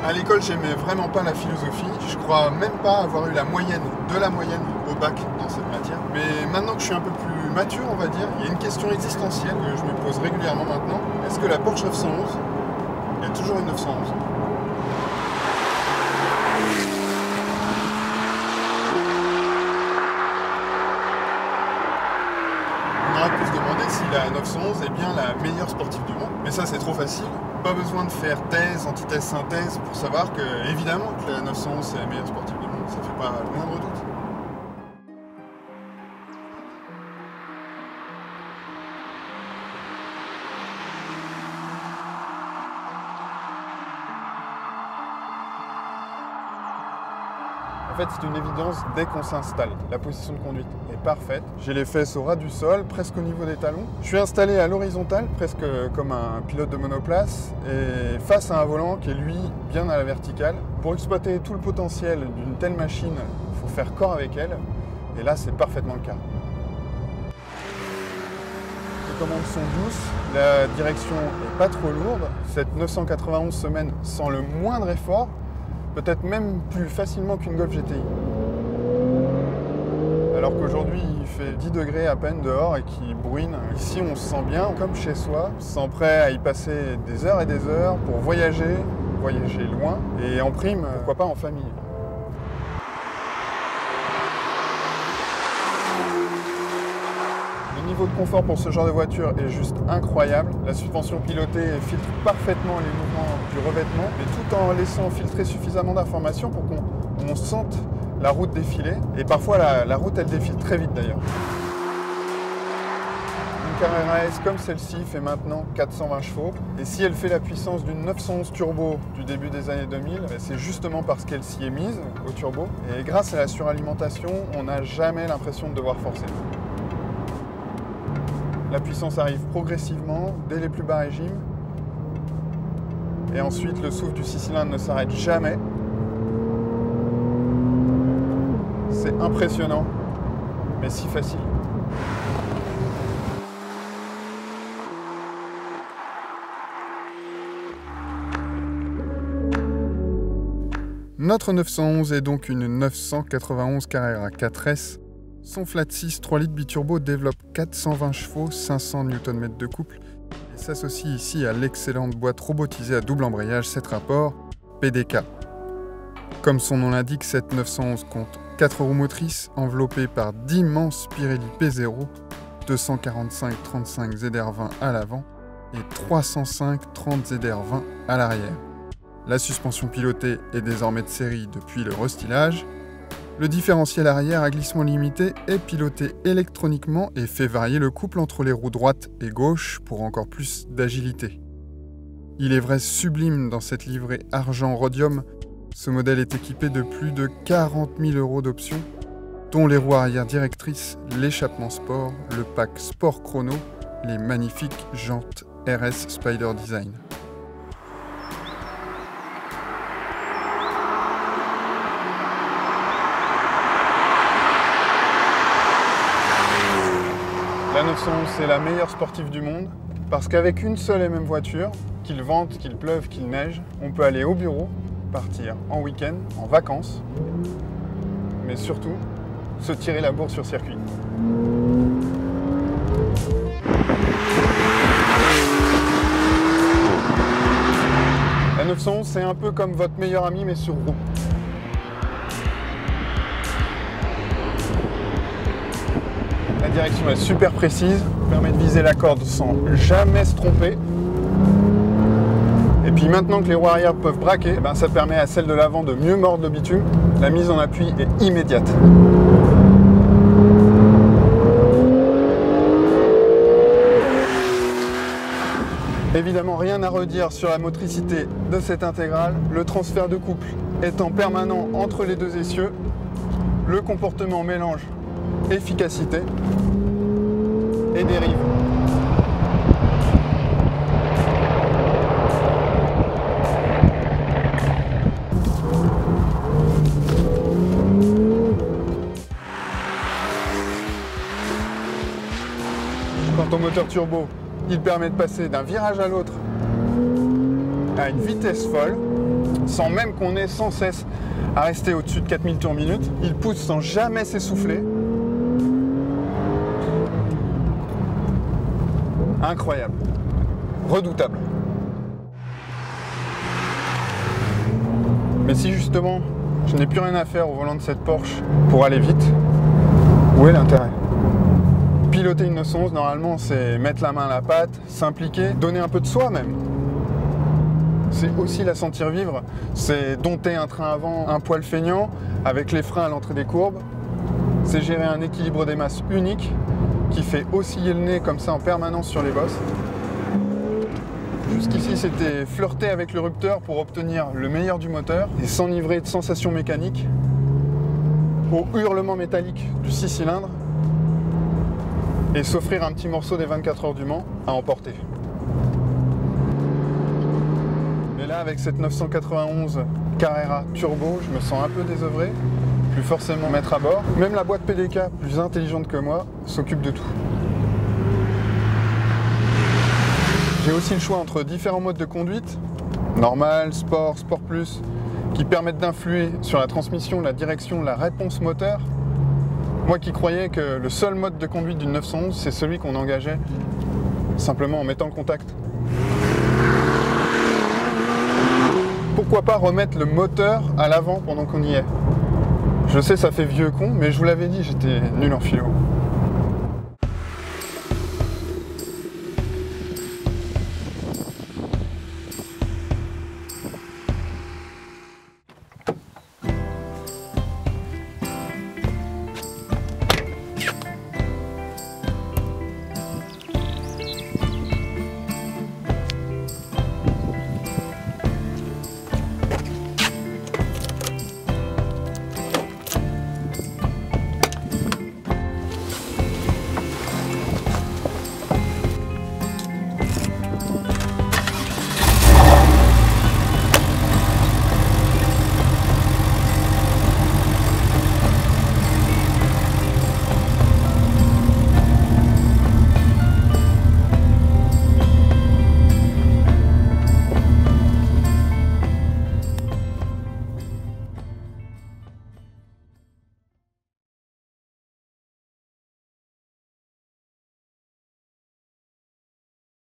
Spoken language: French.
À l'école, j'aimais vraiment pas la philosophie. Je crois même pas avoir eu la moyenne de la moyenne au bac dans cette matière. Mais maintenant que je suis un peu plus mature, on va dire, il y a une question existentielle que je me pose régulièrement maintenant. Est-ce que la Porsche 911 est toujours une 911 ? On aurait pu se demander si la 911 est bien la meilleure sportive du monde. Mais ça, c'est trop facile. Pas besoin de faire thèse, antithèse, synthèse pour savoir que, évidemment, que la 911 c'est la meilleure sportive du monde. Ça fait pas le moindre doute. En fait, c'est une évidence dès qu'on s'installe. La position de conduite est parfaite. J'ai les fesses au ras du sol, presque au niveau des talons. Je suis installé à l'horizontale, presque comme un pilote de monoplace, et face à un volant qui est, lui, bien à la verticale. Pour exploiter tout le potentiel d'une telle machine, il faut faire corps avec elle, et là, c'est parfaitement le cas. Les commandes sont douces, la direction n'est pas trop lourde. Cette 991 semaine sans le moindre effort, peut-être même plus facilement qu'une Golf GTI. Alors qu'aujourd'hui il fait 10 degrés à peine dehors et qu'il bruine. Ici on se sent bien comme chez soi, on se sent prêt à y passer des heures et des heures pour voyager loin et en prime, pourquoi pas en famille. Le niveau de confort pour ce genre de voiture est juste incroyable. La suspension pilotée filtre parfaitement les mouvements du revêtement, mais tout en laissant filtrer suffisamment d'informations pour qu'on sente la route défiler. Et parfois la route elle défile très vite d'ailleurs. Une Carrera S comme celle-ci fait maintenant 420 chevaux. Et si elle fait la puissance d'une 911 turbo du début des années 2000, c'est justement parce qu'elle s'y est mise au turbo. Et grâce à la suralimentation, on n'a jamais l'impression de devoir forcer. La puissance arrive progressivement, dès les plus bas régimes. Et ensuite, le souffle du 6 cylindres ne s'arrête jamais. C'est impressionnant, mais si facile. Notre 911 est donc une 991 Carrera 4S. Son flat 6 3 litres biturbo développe 420 chevaux, 500 Nm de couple et s'associe ici à l'excellente boîte robotisée à double embrayage 7 rapports PDK. Comme son nom l'indique, cette 911 compte 4 roues motrices enveloppées par d'immenses Pirelli P0, 245-35 ZR20 à l'avant et 305-30 ZR20 à l'arrière. La suspension pilotée est désormais de série depuis le restylage. Le différentiel arrière à glissement limité est piloté électroniquement et fait varier le couple entre les roues droite et gauche pour encore plus d'agilité. Il est vrai sublime dans cette livrée argent rhodium, ce modèle est équipé de plus de 40 000 € d'options, dont les roues arrière directrices, l'échappement sport, le pack sport chrono, les magnifiques jantes RS Spider Design. La 911 c'est la meilleure sportive du monde parce qu'avec une seule et même voiture, qu'il vente, qu'il pleuve, qu'il neige, on peut aller au bureau, partir en week-end, en vacances, mais surtout se tirer la bourre sur circuit. La 911 c'est un peu comme votre meilleur ami mais sur roue. La direction est super précise, permet de viser la corde sans jamais se tromper. Et puis maintenant que les roues arrière peuvent braquer, ça permet à celle de l'avant de mieux mordre le bitume. La mise en appui est immédiate. Évidemment, rien à redire sur la motricité de cette intégrale. Le transfert de couple étant permanent entre les deux essieux, le comportement mélange efficacité et dérive. Quant au moteur turbo, il permet de passer d'un virage à l'autre à une vitesse folle. sans même qu'on ait sans cesse à rester au-dessus de 4000 tours minute. Il pousse sans jamais s'essouffler. Incroyable, redoutable. Mais si justement je n'ai plus rien à faire au volant de cette Porsche pour aller vite, où est l'intérêt? Piloter une 911, normalement, c'est mettre la main à la pâte, s'impliquer, donner un peu de soi même. C'est aussi la sentir vivre, c'est dompter un train avant un poil feignant, avec les freins à l'entrée des courbes. C'est gérer un équilibre des masses unique, qui fait osciller le nez comme ça en permanence sur les bosses. Jusqu'ici, c'était flirter avec le rupteur pour obtenir le meilleur du moteur et s'enivrer de sensations mécaniques au hurlement métallique du 6 cylindres et s'offrir un petit morceau des 24 heures du Mans à emporter. Mais là, avec cette 991 Carrera Turbo, je me sens un peu désœuvré, plus forcément maître à bord. Même la boîte PDK, plus intelligente que moi, s'occupe de tout. J'ai aussi le choix entre différents modes de conduite, normal, sport, sport plus, qui permettent d'influer sur la transmission, la direction, la réponse moteur. Moi qui croyais que le seul mode de conduite d'une 911, c'est celui qu'on engageait simplement en mettant le contact. Pourquoi pas remettre le moteur à l'avant pendant qu'on y est? Je sais, ça fait vieux con, mais je vous l'avais dit, j'étais nul en philo.